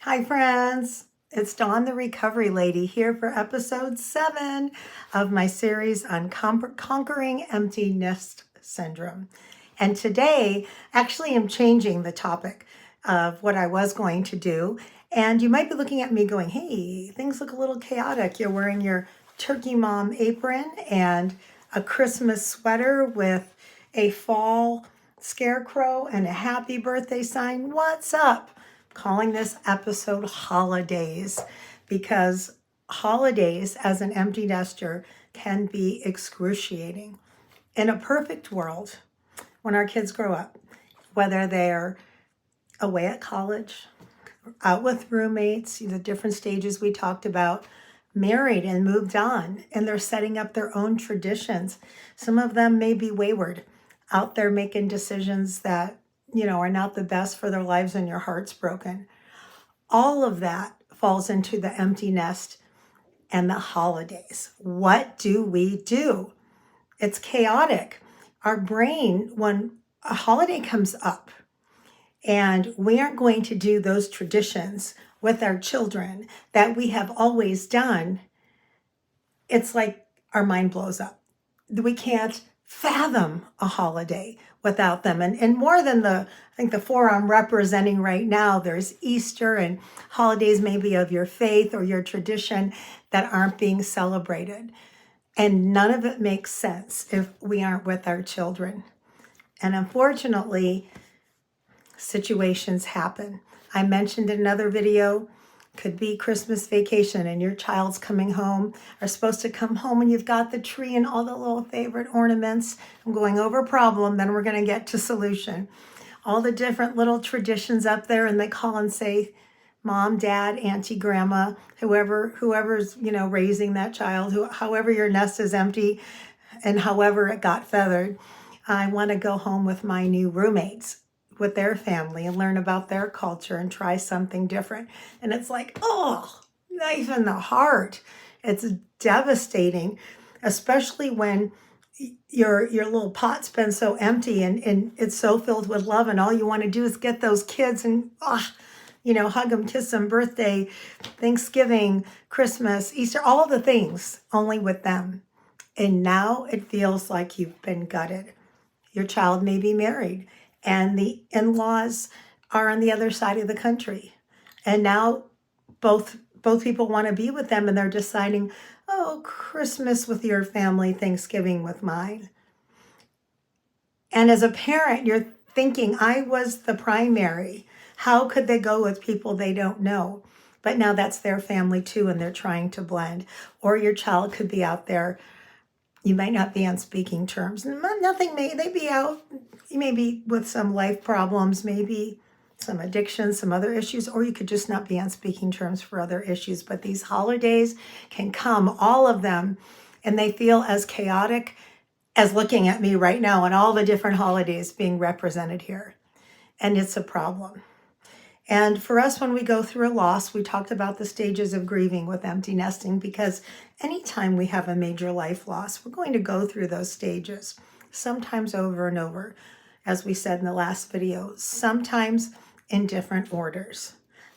Hi, friends. It's Dawn, the Recovery Lady, here for episode 7 of my series on conquering empty nest syndrome. And today, actually, I'm changing the topic of what I was going to do. And you might be looking at me going, hey, things look a little chaotic. You're wearing your turkey mom apron and a Christmas sweater with a fall scarecrow and a happy birthday sign. What's up? Calling this episode Holidays because holidays as an empty nester can be excruciating. In a perfect world, when our kids grow up, whether they're away at college, out with roommates, the different stages we talked about, married and moved on, and they're setting up their own traditions. Some of them may be wayward, out there making decisions that are not the best for their lives, and your heart's broken. All of that falls into the empty nest and the holidays. What do we do? It's chaotic. Our brain, when a holiday comes up and we aren't going to do those traditions with our children that we have always done, it's like our mind blows up. We can't fathom a holiday without them. And more than I think the four I'm representing right now, there's Easter and holidays maybe of your faith or your tradition that aren't being celebrated. And none of it makes sense if we aren't with our children. And unfortunately, situations happen. I mentioned in another video, could be Christmas vacation and your child's coming home, are supposed to come home and you've got the tree and all the little favorite ornaments. I'm going over problem, then we're going to get to solution. All the different little traditions up there, and they call and say, mom, dad, auntie, grandma, whoever's raising that child, however your nest is empty and however it got feathered, I want to go home with my new roommates, with their family, and learn about their culture and try something different. And it's like, oh, knife in the heart. It's devastating, especially when your little pot's been so empty and it's so filled with love, and all you want to do is get those kids and hug them, kiss them, birthday, Thanksgiving, Christmas, Easter, all the things, only with them. And now it feels like you've been gutted. Your child may be married, and the in-laws are on the other side of the country. And now both people want to be with them, and they're deciding, oh, Christmas with your family, Thanksgiving with mine. And as a parent, you're thinking, I was the primary. How could they go with people they don't know? But now that's their family too, and they're trying to blend. Or your child could be out there. You might not be on speaking terms. They be out, maybe with some life problems, maybe some addiction, some other issues, or you could just not be on speaking terms for other issues. But these holidays can come, all of them, and they feel as chaotic as looking at me right now and all the different holidays being represented here. And it's a problem. And for us, when we go through a loss, we talked about the stages of grieving with empty nesting, because anytime we have a major life loss, we're going to go through those stages, sometimes over and over, as we said in the last video, sometimes in different orders.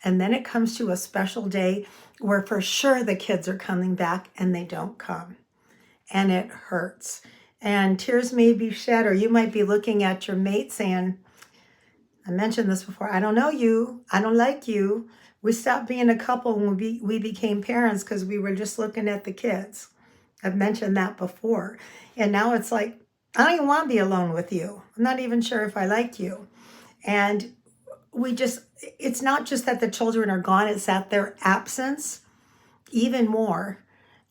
And then it comes to a special day where for sure the kids are coming back and they don't come. And it hurts. And tears may be shed, or you might be looking at your mate saying, I mentioned this before, I don't know you, I don't like you. We stopped being a couple when we became parents because we were just looking at the kids. I've mentioned that before. And now it's like, I don't even want to be alone with you. I'm not even sure if I like you. And it's not just that the children are gone, it's that their absence, even more,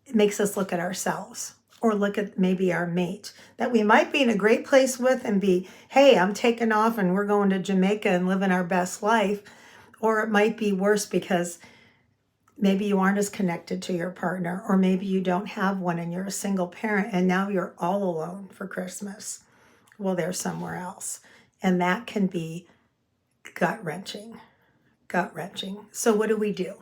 it makes us look at ourselves. Or look at maybe our mate that we might be in a great place with and be, hey, I'm taking off and we're going to Jamaica and living our best life. Or it might be worse because maybe you aren't as connected to your partner, or maybe you don't have one and you're a single parent and now you're all alone for Christmas. Well, they're somewhere else. And that can be gut-wrenching. So what do we do?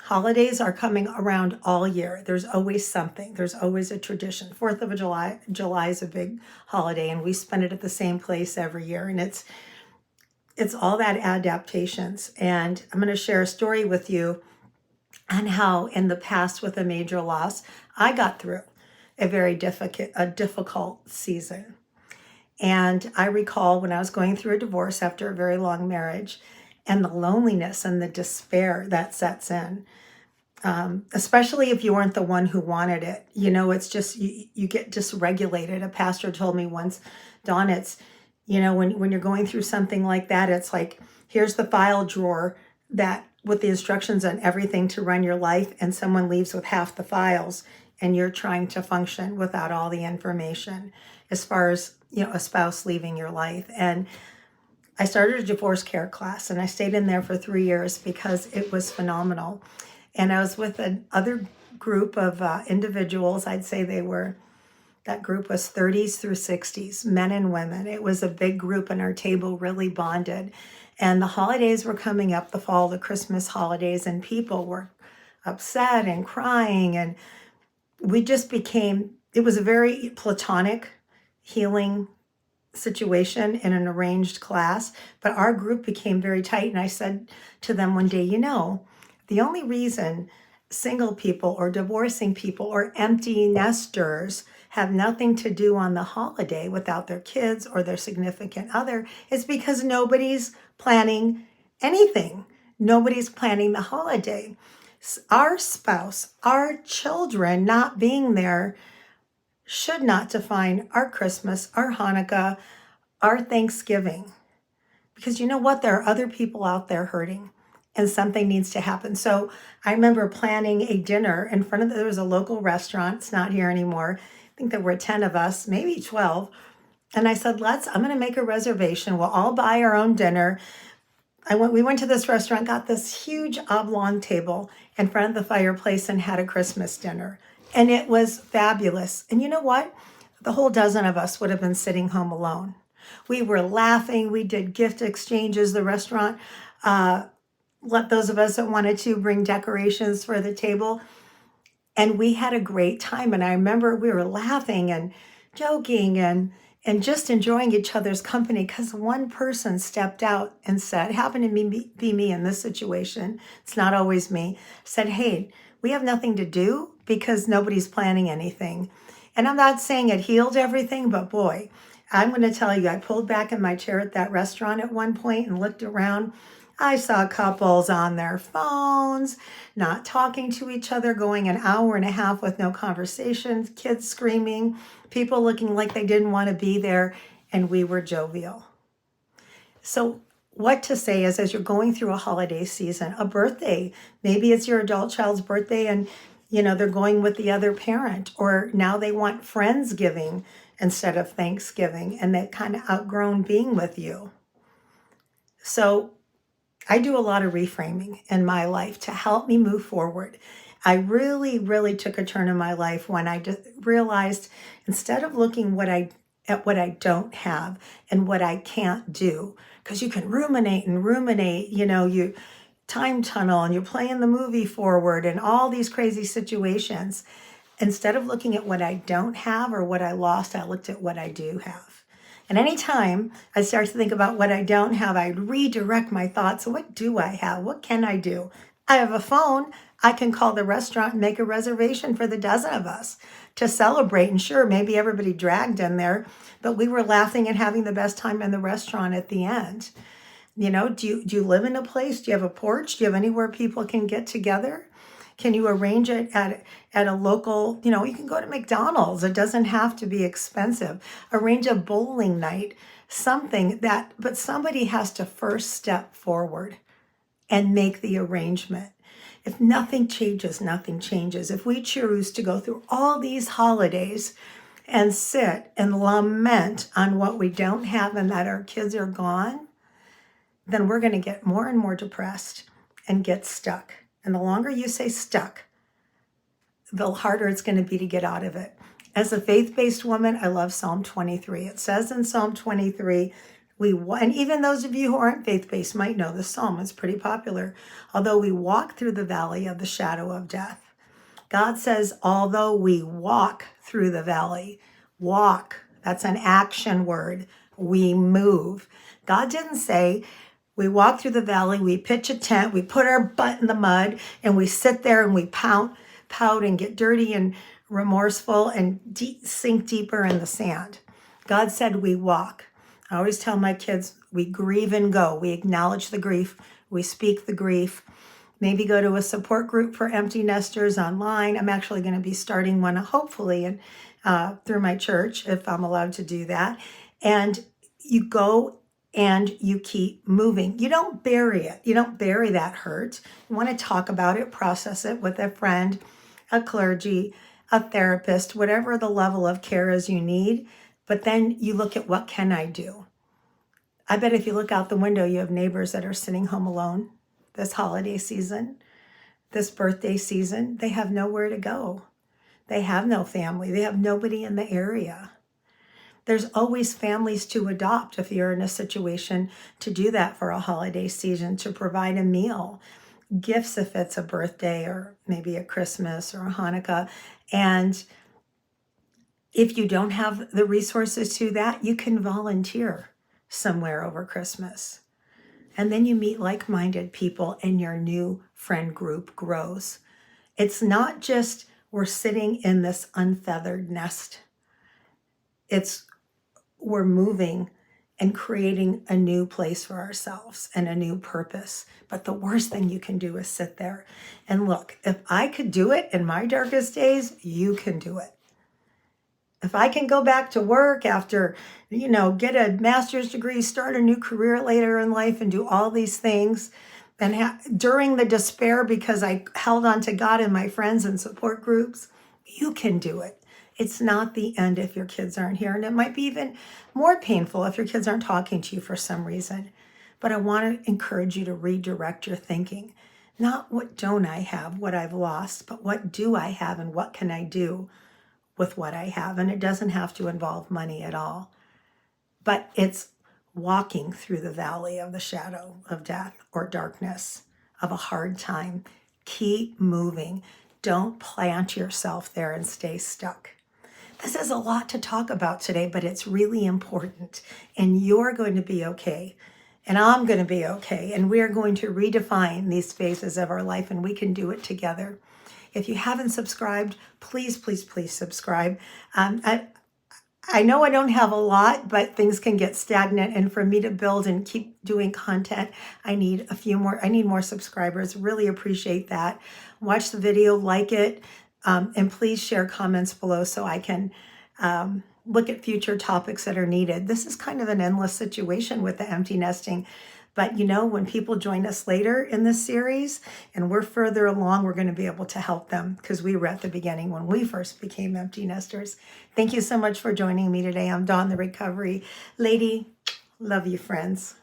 Holidays are coming around all year. There's always something. There's always a tradition. 4th of July is a big holiday, and we spend it at the same place every year. And it's all that adaptations. And I'm going to share a story with you on how in the past with a major loss, I got through a very difficult season. And I recall when I was going through a divorce after a very long marriage and the loneliness and the despair that sets in, especially if you weren't the one who wanted it. It's just, you get dysregulated. A pastor told me once, Dawn, it's, when you're going through something like that, it's like, here's the file drawer that with the instructions on everything to run your life, and someone leaves with half the files and you're trying to function without all the information as far as, a spouse leaving your life. And I started a divorce care class and I stayed in there for 3 years because it was phenomenal. And I was with another group of individuals. I'd say that group was 30s through 60s, men and women. It was a big group and our table really bonded. And the holidays were coming up, the fall, the Christmas holidays, and people were upset and crying. And we just it was a very platonic healing situation in an arranged class, but our group became very tight. And I said to them one day, the only reason single people or divorcing people or empty nesters have nothing to do on the holiday without their kids or their significant other is because nobody's planning anything. Nobody's planning the holiday. Our spouse, our children not being there should not define our Christmas, our Hanukkah, our Thanksgiving. Because you know what? There are other people out there hurting and something needs to happen. So I remember planning a dinner in front of, there was a local restaurant. It's not here anymore. I think there were 10 of us, maybe 12. And I said, I'm going to make a reservation. We'll all buy our own dinner. We went to this restaurant, got this huge oblong table in front of the fireplace and had a Christmas dinner. And it was fabulous. And you know what? The whole dozen of us would have been sitting home alone. We were laughing. We did gift exchanges. The restaurant let those of us that wanted to bring decorations for the table. And we had a great time. And I remember we were laughing and joking and just enjoying each other's company because one person stepped out and said, happened to be me in this situation, it's not always me, said, hey, we have nothing to do because nobody's planning anything. And I'm not saying it healed everything, but boy, I'm going to tell you, I pulled back in my chair at that restaurant at one point and looked around. I saw couples on their phones, not talking to each other, going an hour and a half with no conversations, kids screaming, people looking like they didn't want to be there, and we were jovial. So what to say is, as you're going through a holiday season, a birthday, maybe it's your adult child's birthday and they're going with the other parent, or now they want Friendsgiving instead of Thanksgiving, and they've kind of outgrown being with you. So I do a lot of reframing in my life to help me move forward. I really, really took a turn in my life when I just realized, instead of looking at what I don't have and what I can't do, because you can ruminate, you time tunnel and you're playing the movie forward and all these crazy situations. Instead of looking at what I don't have or what I lost, I looked at what I do have. And anytime I start to think about what I don't have, I redirect my thoughts. What do I have? What can I do? I have a phone. I can call the restaurant and make a reservation for the dozen of us to celebrate. And sure, maybe everybody dragged in there, but we were laughing and having the best time in the restaurant at the end. Do you live in a place? Do you have a porch? Do you have anywhere people can get together? Can you arrange it at a local, you can go to McDonald's. It doesn't have to be expensive. Arrange a bowling night, but somebody has to first step forward and make the arrangement. If nothing changes, nothing changes. If we choose to go through all these holidays and sit and lament on what we don't have and that our kids are gone, then we're going to get more and more depressed and get stuck. And the longer you say stuck, the harder it's going to be to get out of it. As a faith-based woman, I love Psalm 23. It says in Psalm 23, and even those of you who aren't faith-based might know this psalm. It's pretty popular. Although we walk through the valley of the shadow of death. God says, although we walk through the valley, walk, that's an action word. We move. God didn't say, we walk through the valley, we pitch a tent, we put our butt in the mud, and we sit there and we pout and get dirty and remorseful and sink deeper in the sand. God said we walk. I always tell my kids, we grieve and go. We acknowledge the grief. We speak the grief. Maybe go to a support group for empty nesters online. I'm actually going to be starting one, hopefully, and through my church, if I'm allowed to do that. And you go and you keep moving. You don't bury it. You don't bury that hurt. You want to talk about it, process it with a friend, a clergy, a therapist, whatever the level of care is you need. But then you look at, what can I do? I bet if you look out the window, you have neighbors that are sitting home alone this holiday season, this birthday season. They have nowhere to go. They have no family. They have nobody in the area. There's always families to adopt if you're in a situation to do that for a holiday season, to provide a meal, gifts if it's a birthday or maybe a Christmas or a Hanukkah. And if you don't have the resources to that, you can volunteer somewhere over Christmas. And then you meet like-minded people and your new friend group grows. It's not just we're sitting in this unfeathered nest. It's we're moving and creating a new place for ourselves and a new purpose. But the worst thing you can do is sit there. And look, if I could do it in my darkest days, you can do it. If I can go back to work after, get a master's degree, start a new career later in life and do all these things, and during the despair because I held on to God and my friends and support groups, you can do it. It's not the end if your kids aren't here. And it might be even more painful if your kids aren't talking to you for some reason. But I want to encourage you to redirect your thinking. Not what don't I have, what I've lost, but what do I have and what can I do with what I have? And it doesn't have to involve money at all. But it's walking through the valley of the shadow of death or darkness, of a hard time. Keep moving. Don't plant yourself there and stay stuck. This is a lot to talk about today, but it's really important. And you're going to be okay. And I'm going to be okay. And we're going to redefine these phases of our life, and we can do it together. If you haven't subscribed, please, please, please subscribe. I know I don't have a lot, but things can get stagnant. And for me to build and keep doing content, I need more subscribers. Really appreciate that. Watch the video, like it, and please share comments below so I can look at future topics that are needed. This is kind of an endless situation with the empty nesting. But when people join us later in this series and we're further along, we're going to be able to help them because we were at the beginning when we first became empty nesters. Thank you so much for joining me today. I'm Dawn, the Recovery Lady. Love you, friends.